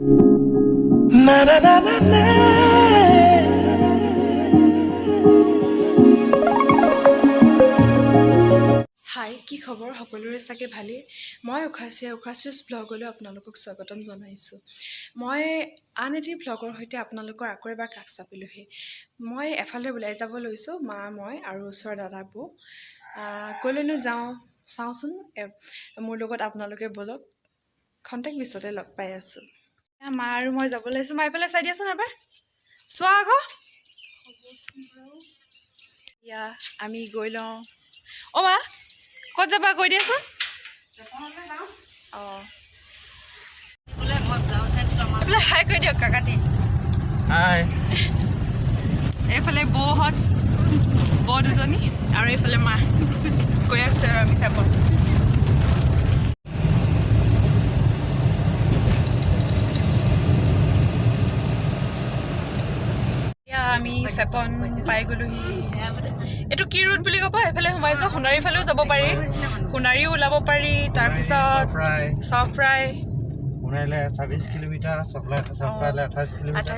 হাই, কি খবৰ? সকলোৰে চাগে ভালেই। মই উখাচিয়াছ ব্লগলৈ আপোনালোকক স্বাগতম জনাইছোঁ। মই আন এটি ব্লগৰ সৈতে আপোনালোকৰ আকৌ এবাৰ কাষ চাপিলোহি। মই এফালে ওলাই যাব লৈছোঁ, মা, মই আৰু ওচৰৰ দাদা বৌ। ক'লৈনো যাওঁ চাওঁচোন, মোৰ লগত আপোনালোকে ব'লক। খন্তেক পিছতে লগ পাই আছোঁ। মা আৰু মই যাব লৈছোঁ। মা এইফালে চাই দিয়াচোন এবাৰ, চোৱা আকৌ। এতিয়া আমি গৈ লওঁ। অ' মা, ক'ত যাবা কৈ দিয়াচোন। অঁ, এইফালে হাই কৈ দিয়ক কাকাতি। হাই। এইফালে বৌহঁত, বৌ দুজনী আৰু এইফালে মা। গৈ আছোঁ আৰু আমি চাব। এতিয়া আমি চেপন পাই গ'লোহি। এইটো কি ৰুট বুলি ক'ব? এইফালে সোমাই যোৱা, সোণাৰীৰ ফালেও যাব পাৰি, সোণাৰীও ওলাব পাৰি। তাৰপিছত চফ্ৰাই, সোণাৰীলৈ 26 কিলোমিটাৰ, চফ্ৰাইলৈ 28 কিলোমিটাৰ।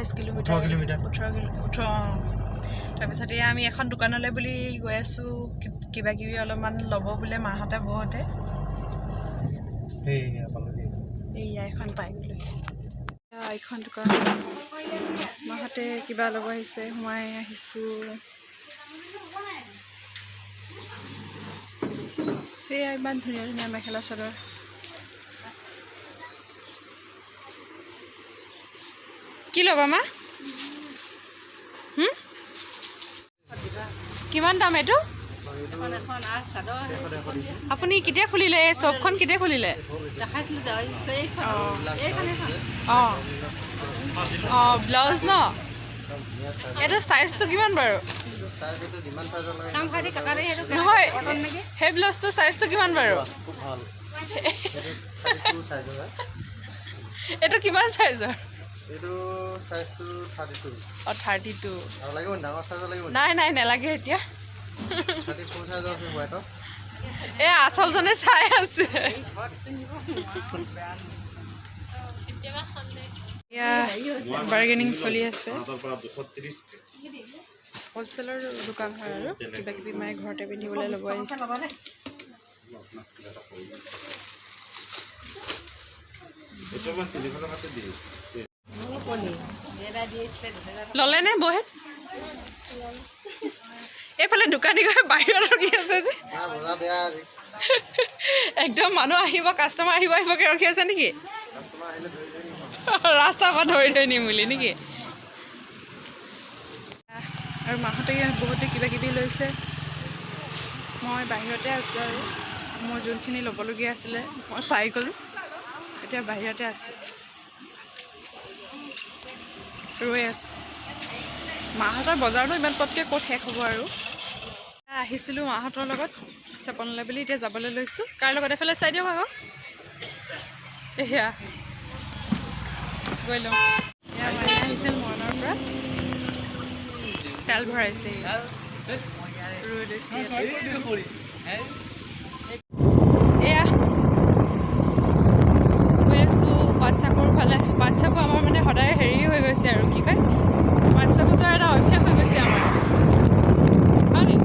তাৰপিছত এয়া আমি এখন দোকানলৈ বুলি গৈ আছোঁ, কিবা কিবি অলপমান ল'ব বোলে মাহঁতে বৌহঁতে। এইয়া এখন পাই গ'লো। এইখন দোকান মাহঁতে কিবা ল'ব আহিছে, সোমাই আহিছোঁ। সেয়া ইমান ধুনীয়া ধুনীয়া মেখেলা চাদৰ। কি ল'বা মা? কিমান দাম এইটো? আপুনি কেতিয়া খুলিলে? এই শ্বপখন কেতিয়া খুলিলে? অঁ অঁ, ব্লাউজ ন? এইটো চাইজটো কিমান বাৰু? নহয়, সেই ব্লাউজটো চাইজটো কিমান বাৰু? এইটো কিমান চাইজৰ? অঁ, 32। নাই নাই, নালাগে এতিয়া। এই আচলজনে চাই আছে। বাৰ্গেনিং চলি আছে। হ'লচেলৰ দোকান হয় আৰু কিবা কিবি মায়ে ঘৰতে পিন্ধিবলৈ ল'ব আহিছে। ল'লে নে বৌহেত? এইফালে দোকানী গৈ বাহিৰত ৰখি আছে যে, একদম মানুহ আহিব, কাষ্টমাৰ আহিব আহিবকে ৰখি আছে নেকি? ৰাস্তাৰ পৰা ধৰি ধৰি নিম বুলি নেকি? আৰু মাহঁতে বহুতে কিবা কিবি লৈছে। মই বাহিৰতে আছোঁ আৰু মোৰ যোনখিনি ল'বলগীয়া আছিলে মই পাই গ'লোঁ। এতিয়া বাহিৰতে আছোঁ, ৰৈ আছোঁ। মাহঁতৰ বজাৰটো ইমান পটকৈ ক'ত শেষ হ'ব আৰু। আহিছিলোঁ মাহঁতৰ লগত চেপনলৈ বুলি, এতিয়া যাবলৈ লৈছোঁ। কাৰ লগত? এফালে চাই দিয়ক আকৌ। এয়া গৈ লওঁ। এয়া মায়ে আহিছিল মৰাণৰ পৰা, তেল ভৰাইছে। ৰৈ লৈছোঁ। এয়া গৈ আছোঁ পাটচাকুৰ ফালে। পাটচাকু আমাৰ মানে সদায় হেৰি হৈ গৈছে আৰু, কি কয়, পাটচাকুটো এটা অভ্যাস হৈ গৈছে আমাৰ। হয় নি?